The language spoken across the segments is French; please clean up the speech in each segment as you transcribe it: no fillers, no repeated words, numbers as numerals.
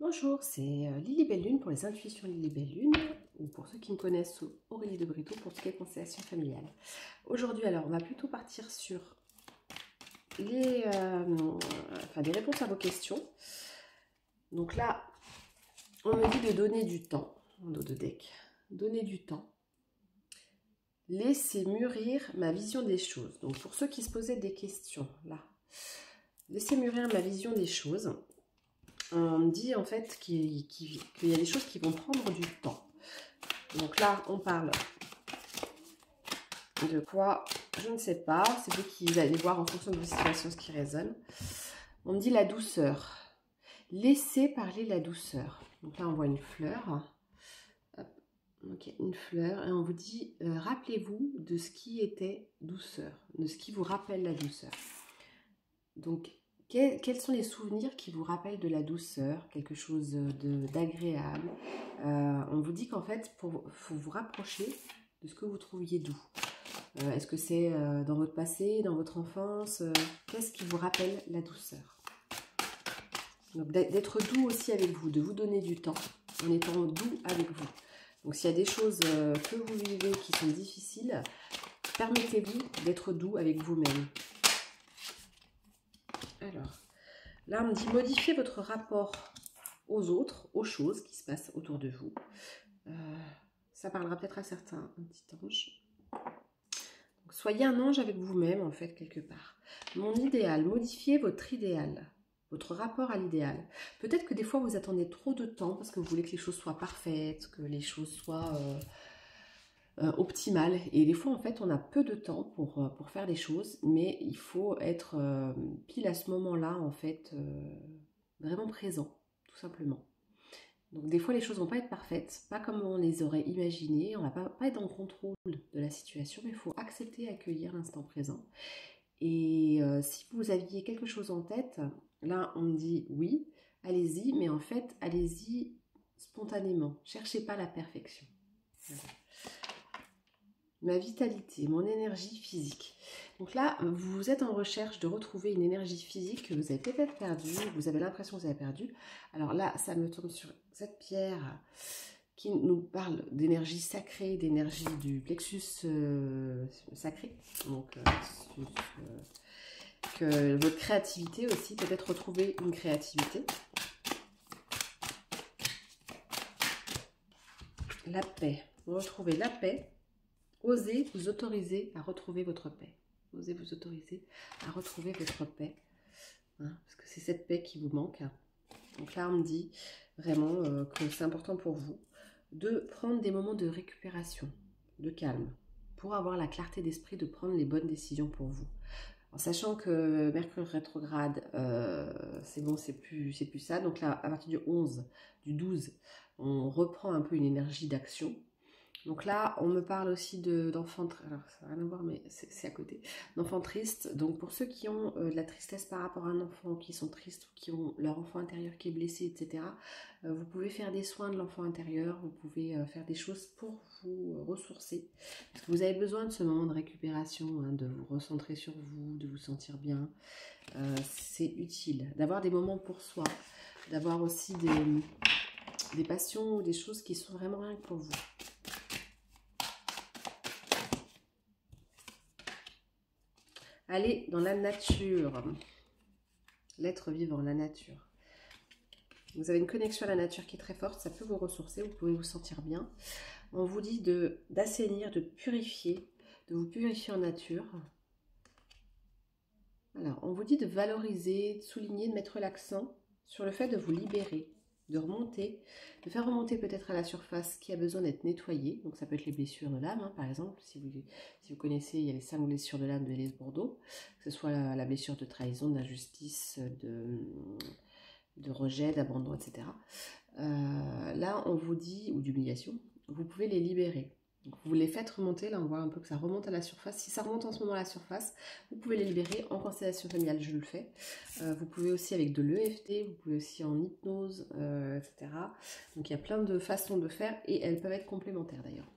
Bonjour, c'est Lily Belle Lune pour les intuitions Lily Belle Lune, ou pour ceux qui me connaissent, Aurélie de Brito pour ce qui est constellation familiale. Aujourd'hui, alors, on va plutôt partir sur des réponses à vos questions. Donc là, on me dit de donner du temps, en dos de deck, donner du temps. Laissez mûrir ma vision des choses. Donc pour ceux qui se posaient des questions, là, laissez mûrir ma vision des choses. On me dit en fait qu'il y a des choses qui vont prendre du temps. Donc là, on parle de quoi? Je ne sais pas. C'est vous qui allez voir en fonction de vos situations ce qui résonne. On me dit la douceur. Laissez parler la douceur. Donc là, on voit une fleur. Hop. Ok, une fleur. Et on vous dit, rappelez-vous de ce qui était douceur, de ce qui vous rappelle la douceur. Donc, quels sont les souvenirs qui vous rappellent de la douceur, quelque chose d'agréable? On vous dit qu'en fait, faut vous rapprocher de ce que vous trouviez doux. Est-ce que c'est dans votre passé, dans votre enfance? Qu'est-ce qui vous rappelle la douceur? Donc, d'être doux aussi avec vous, de vous donner du temps en étant doux avec vous. Donc, s'il y a des choses que vous vivez qui sont difficiles, permettez-vous d'être doux avec vous-même. Alors, là, on me dit modifier votre rapport aux autres, aux choses qui se passent autour de vous. Ça parlera peut-être à certains, un petit ange. Donc, soyez un ange avec vous-même, en fait, quelque part. Mon idéal, modifiez votre idéal, votre rapport à l'idéal. Peut-être que des fois, vous attendez trop de temps parce que vous voulez que les choses soient parfaites, que les choses soient optimales. Et des fois, en fait, on a peu de temps pour faire les choses, mais il faut être pile à ce moment-là, en fait, vraiment présent, tout simplement. Donc des fois les choses vont pas être parfaites, pas comme on les aurait imaginées, on va pas être dans le contrôle de la situation, mais il faut accepter et accueillir l'instant présent. Et si vous aviez quelque chose en tête, là on me dit oui, allez-y, mais en fait allez-y spontanément, cherchez pas la perfection. Voilà. Ma vitalité, mon énergie physique. Donc là, vous êtes en recherche de retrouver une énergie physique que vous avez peut-être perdue, vous avez l'impression que vous avez perdue. Alors là, ça me tombe sur cette pierre qui nous parle d'énergie sacrée, d'énergie du plexus sacré. Donc, que votre créativité aussi, peut-être retrouver une créativité. La paix, retrouvez la paix. Osez vous autoriser à retrouver votre paix. Osez vous autoriser à retrouver votre paix. Hein, parce que c'est cette paix qui vous manque. Donc là, on me dit vraiment que c'est important pour vous de prendre des moments de récupération, de calme, pour avoir la clarté d'esprit de prendre les bonnes décisions pour vous. En sachant que Mercure rétrograde, c'est bon, c'est plus ça. Donc là, à partir du 11, du 12, on reprend un peu une énergie d'action. Donc là, on me parle aussi d'enfants, alors ça n'a rien à voir, mais c'est à côté, d'enfants tristes. Donc pour ceux qui ont de la tristesse par rapport à un enfant, qui sont tristes, ou qui ont leur enfant intérieur qui est blessé, etc., vous pouvez faire des soins de l'enfant intérieur, vous pouvez faire des choses pour vous ressourcer. Parce que vous avez besoin de ce moment de récupération, hein, de vous recentrer sur vous, de vous sentir bien. C'est utile d'avoir des moments pour soi, d'avoir aussi des passions ou des choses qui sont vraiment rien que pour vous. Allez dans la nature, l'être vivant, la nature. Vous avez une connexion à la nature qui est très forte, ça peut vous ressourcer, vous pouvez vous sentir bien. On vous dit d'assainir, de purifier, de vous purifier en nature. Alors, on vous dit de valoriser, de souligner, de mettre l'accent sur le fait de vous libérer, de remonter, de faire remonter peut-être à la surface ce qui a besoin d'être nettoyé. Donc ça peut être les blessures de l'âme, hein, par exemple. Si vous connaissez, il y a les 5 blessures de l'âme de Lise Bourbeau, que ce soit la blessure de trahison, d'injustice, de rejet, d'abandon, etc. Là, on vous dit, ou d'humiliation, vous pouvez les libérer. Donc, vous les faites remonter, là on voit un peu que ça remonte à la surface. Si ça remonte en ce moment à la surface, vous pouvez les libérer en constellation familiale, je le fais. Vous pouvez aussi avec de l'EFT, vous pouvez aussi en hypnose, etc. Donc il y a plein de façons de faire et elles peuvent être complémentaires d'ailleurs.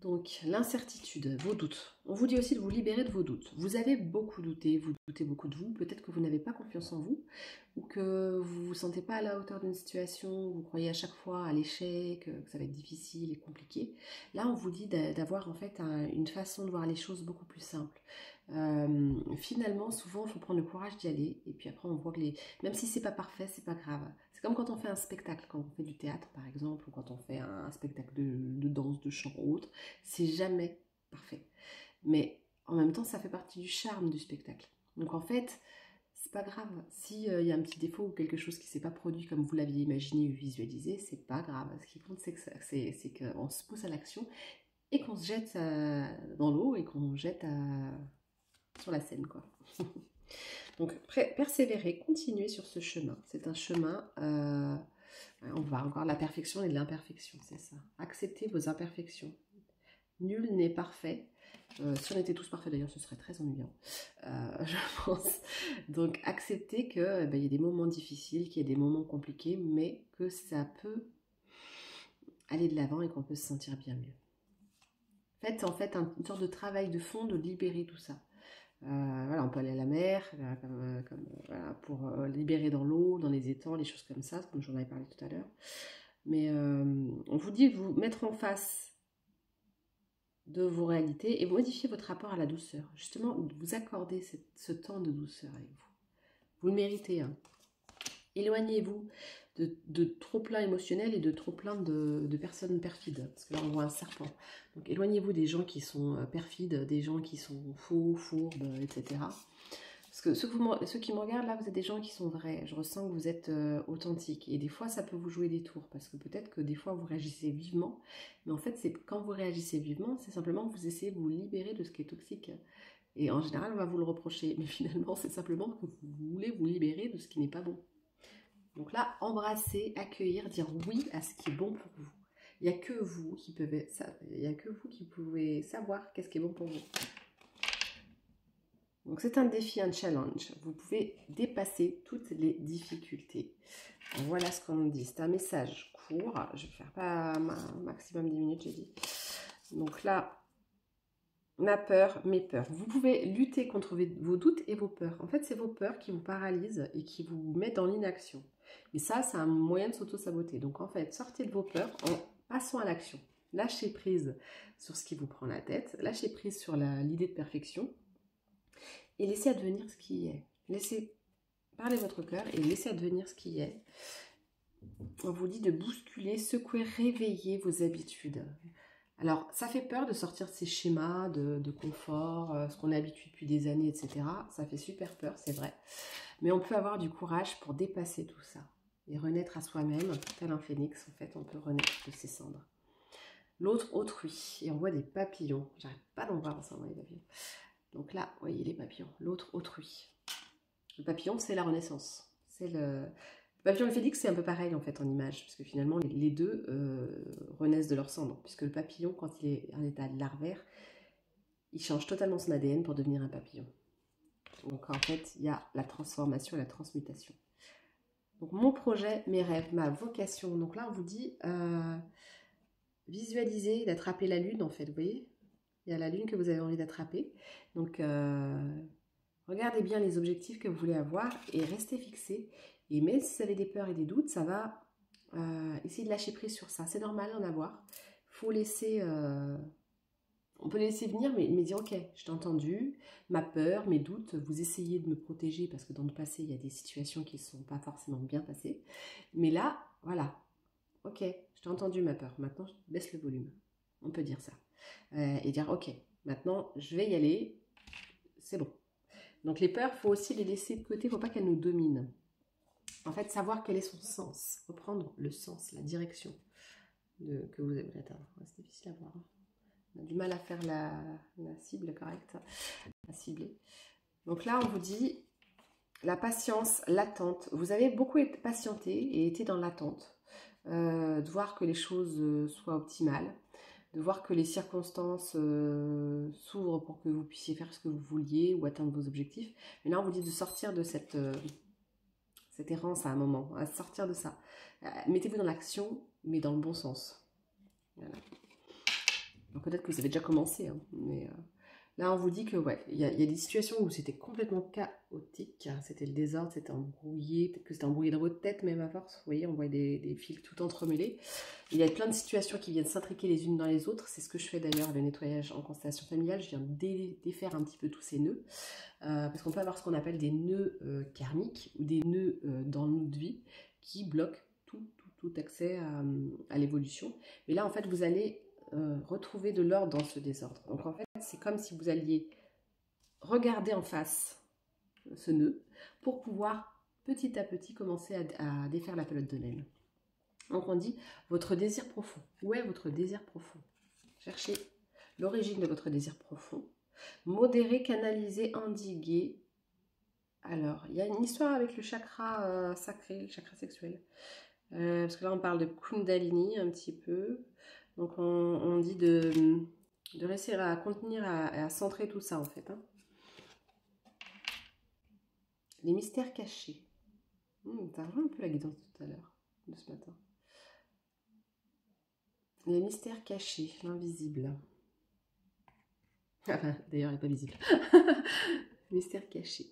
Donc, l'incertitude, vos doutes. On vous dit aussi de vous libérer de vos doutes. Vous avez beaucoup douté, vous doutez beaucoup de vous. Peut-être que vous n'avez pas confiance en vous ou que vous ne vous sentez pas à la hauteur d'une situation, vous croyez à chaque fois à l'échec, que ça va être difficile et compliqué. Là, on vous dit d'avoir en fait une façon de voir les choses beaucoup plus simple. Finalement, souvent, il faut prendre le courage d'y aller. Et puis après, on voit que même si c'est pas parfait, c'est pas grave. C'est comme quand on fait un spectacle, quand on fait du théâtre, par exemple, ou quand on fait un spectacle de danse, de chant ou autre. C'est jamais parfait. Mais en même temps, ça fait partie du charme du spectacle. Donc en fait, c'est pas grave. S'il y a un petit défaut ou quelque chose qui s'est pas produit comme vous l'aviez imaginé ou visualisé, c'est pas grave. Ce qui compte, c'est qu'on se pousse à l'action et qu'on se jette dans l'eau et qu'on jette sur la scène, quoi. Donc, persévérer, continuer sur ce chemin. C'est un chemin, on va avoir la perfection et de l'imperfection, c'est ça. Acceptez vos imperfections. Nul n'est parfait. Si on était tous parfaits, d'ailleurs, ce serait très ennuyant, je pense. Donc, acceptez qu'il y ait des moments difficiles, qu'il y ait des moments compliqués, mais que ça peut aller de l'avant et qu'on peut se sentir bien mieux. Faites en fait une sorte de travail de fond de libérer tout ça. Voilà, on peut aller à la mer voilà, pour libérer dans l'eau, dans les étangs, les choses comme ça, comme j'en avais parlé tout à l'heure. Mais on vous dit de vous mettre en face de vos réalités et modifier votre rapport à la douceur. Justement, vous accorder ce temps de douceur avec vous. Vous le méritez. Hein. Éloignez-vous de trop plein émotionnel et de trop plein de personnes perfides. Parce que là, on voit un serpent. Donc, éloignez-vous des gens qui sont perfides, des gens qui sont faux, fourbes, etc. Parce que ceux qui me regardent, là, vous êtes des gens qui sont vrais. Je ressens que vous êtes authentiques. Et des fois, ça peut vous jouer des tours. Parce que peut-être que des fois, vous réagissez vivement. Mais en fait, c'est quand vous réagissez vivement, c'est simplement que vous essayez de vous libérer de ce qui est toxique. Et en général, on va vous le reprocher. Mais finalement, c'est simplement que vous voulez vous libérer de ce qui n'est pas bon. Donc là, embrasser, accueillir, dire oui à ce qui est bon pour vous. Il n'y a que vous qui pouvez savoir qu'est-ce qui est bon pour vous. Donc c'est un défi, un challenge. Vous pouvez dépasser toutes les difficultés. Voilà ce qu'on nous dit. C'est un message court. Je vais faire pas un maximum 10 minutes, j'ai dit. Donc là, ma peur, mes peurs. Vous pouvez lutter contre vos doutes et vos peurs. En fait, c'est vos peurs qui vous paralysent et qui vous mettent dans l'inaction. Et ça, c'est un moyen de s'auto-saboter. Donc en fait, sortez de vos peurs en passant à l'action. Lâchez prise sur ce qui vous prend la tête. Lâchez prise sur l'idée de perfection. Et laissez advenir ce qui est. Laissez parler votre cœur et laissez advenir ce qui est. On vous dit de bousculer, secouer, réveiller vos habitudes. Alors, ça fait peur de sortir de ces schémas de confort, ce qu'on a habitué depuis des années, etc. Ça fait super peur, c'est vrai. Mais on peut avoir du courage pour dépasser tout ça et renaître à soi-même, tel un phénix. En fait, on peut renaître de ses cendres. L'autre, autrui. Et on voit des papillons. J'arrête pas d'en voir ensemble, les papillons. Donc là, vous voyez les papillons. L'autre, autrui. Le papillon, c'est la renaissance. Le papillon et le phénix, c'est un peu pareil en fait en image, parce que finalement, les deux renaissent de leur cendre. Puisque le papillon, quand il est en état larvaire, il change totalement son ADN pour devenir un papillon. Donc en fait, il y a la transformation et la transmutation. Donc mon projet, mes rêves, ma vocation. Donc là, on vous dit visualiser d'attraper la lune en fait, vous voyez ? Il y a la lune que vous avez envie d'attraper. Donc, regardez bien les objectifs que vous voulez avoir et restez fixé. Et même si vous avez des peurs et des doutes, ça va essayer de lâcher prise sur ça. C'est normal d'en avoir. Il faut laisser... on peut les laisser venir, mais dire, ok, je t'ai entendu, ma peur, mes doutes, vous essayez de me protéger parce que dans le passé, il y a des situations qui ne sont pas forcément bien passées. Mais là, voilà, ok, je t'ai entendu ma peur, maintenant, je baisse le volume. On peut dire ça. Et dire, ok, maintenant, je vais y aller, c'est bon. Donc les peurs, il faut aussi les laisser de côté, il ne faut pas qu'elles nous dominent. En fait, savoir quel est son sens, reprendre le sens, la direction que vous aimez atteindre. C'est difficile à voir. Hein. On a du mal à faire la cible correcte, à cibler. Donc là, on vous dit la patience, l'attente. Vous avez beaucoup patienté et été dans l'attente, de voir que les choses soient optimales, de voir que les circonstances s'ouvrent pour que vous puissiez faire ce que vous vouliez ou atteindre vos objectifs. Mais là, on vous dit de sortir de cette errance à un moment, à sortir de ça. Mettez-vous dans l'action, mais dans le bon sens. Voilà. Alors peut-être que vous avez déjà commencé, hein, mais là on vous dit que ouais, il y a des situations où c'était complètement chaotique, hein, c'était le désordre, c'était embrouillé, peut-être que c'était embrouillé dans votre tête même à force, vous voyez, on voit des fils tout entremêlés. Il y a plein de situations qui viennent s'intriquer les unes dans les autres, c'est ce que je fais d'ailleurs, le nettoyage en constellation familiale, je viens défaire un petit peu tous ces nœuds, parce qu'on peut avoir ce qu'on appelle des nœuds karmiques, ou des nœuds dans notre vie, qui bloquent tout accès à l'évolution. Mais là en fait vous allez retrouver de l'ordre dans ce désordre. Donc en fait, c'est comme si vous alliez regarder en face ce nœud pour pouvoir petit à petit commencer à défaire la pelote de laine. Donc on dit votre désir profond. Où est votre désir profond? Cherchez l'origine de votre désir profond. Modérer, canaliser, endiguer. Alors, il y a une histoire avec le chakra sacré, le chakra sexuel. Parce que là, on parle de Kundalini un petit peu. Donc on dit de réussir à contenir, à centrer tout ça en fait. Hein. Les mystères cachés. Ça rejoint un peu la guidance tout à l'heure, de ce matin. Les mystères cachés, l'invisible. Enfin, d'ailleurs, il n'est pas visible. Mystères cachés.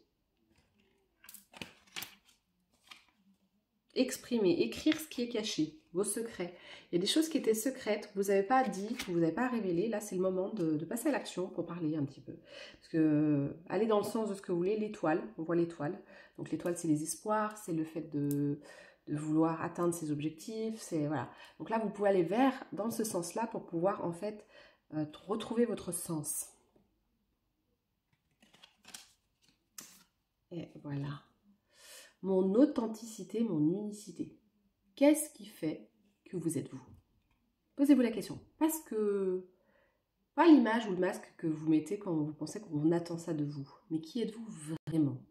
Exprimer, écrire ce qui est caché, vos secrets. Il y a des choses qui étaient secrètes, que vous n'avez pas dit, que vous n'avez pas révélé. Là, c'est le moment de passer à l'action pour parler un petit peu. Parce que, aller dans le sens de ce que vous voulez, l'étoile, on voit l'étoile. Donc l'étoile, c'est les espoirs, c'est le fait de vouloir atteindre ses objectifs. C'est voilà. Donc là, vous pouvez aller dans ce sens-là pour pouvoir, en fait, retrouver votre sens. Et voilà. Mon authenticité, mon unicité. Qu'est-ce qui fait que vous êtes vous? Posez-vous la question. Parce que, pas l'image ou le masque que vous mettez quand vous pensez qu'on attend ça de vous, mais qui êtes-vous vraiment?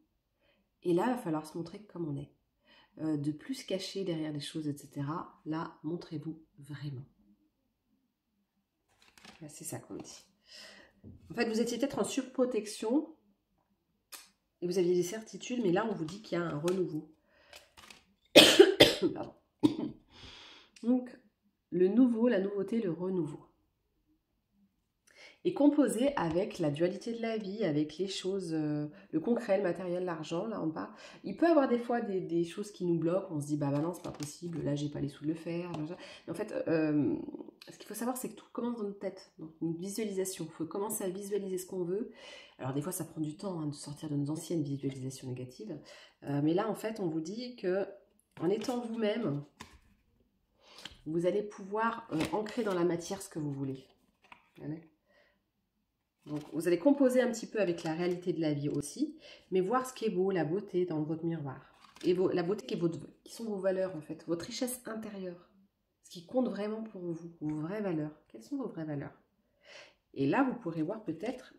Et là, il va falloir se montrer comme on est. De plus se cacher derrière des choses, etc. Là, montrez-vous vraiment. C'est ça qu'on dit. En fait, vous étiez peut-être en surprotection et vous aviez des certitudes, mais là, on vous dit qu'il y a un renouveau. Pardon. Donc, le nouveau, la nouveauté, le renouveau. Et composé avec la dualité de la vie, avec les choses, le concret, le matériel, l'argent, là on parle. Il peut y avoir des fois des choses qui nous bloquent, on se dit bah non c'est pas possible, là j'ai pas les sous de le faire. Mais en fait, ce qu'il faut savoir c'est que tout commence dans notre tête, donc une visualisation. Il faut commencer à visualiser ce qu'on veut. Alors des fois ça prend du temps hein, de sortir de nos anciennes visualisations négatives, mais là en fait on vous dit que en étant vous-même, vous allez pouvoir ancrer dans la matière ce que vous voulez. Voilà. Donc, vous allez composer un petit peu avec la réalité de la vie aussi, mais voir ce qui est beau, la beauté dans votre miroir. Et la beauté qui sont vos valeurs en fait, votre richesse intérieure. Ce qui compte vraiment pour vous, vos vraies valeurs. Quelles sont vos vraies valeurs? Et là, vous pourrez voir peut-être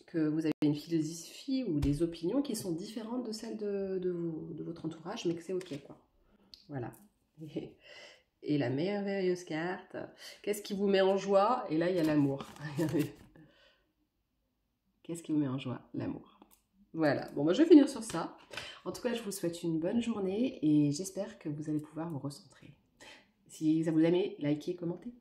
que vous avez une philosophie ou des opinions qui sont différentes de celles de votre entourage, mais que c'est ok quoi. Voilà. Et la merveilleuse carte, qu'est-ce qui vous met en joie? Et là, il y a l'amour. Qu'est-ce qui vous met en joie? L'amour. Voilà, bon, moi je vais finir sur ça. En tout cas, je vous souhaite une bonne journée et j'espère que vous allez pouvoir vous recentrer. Si ça vous aime, likez, commentez.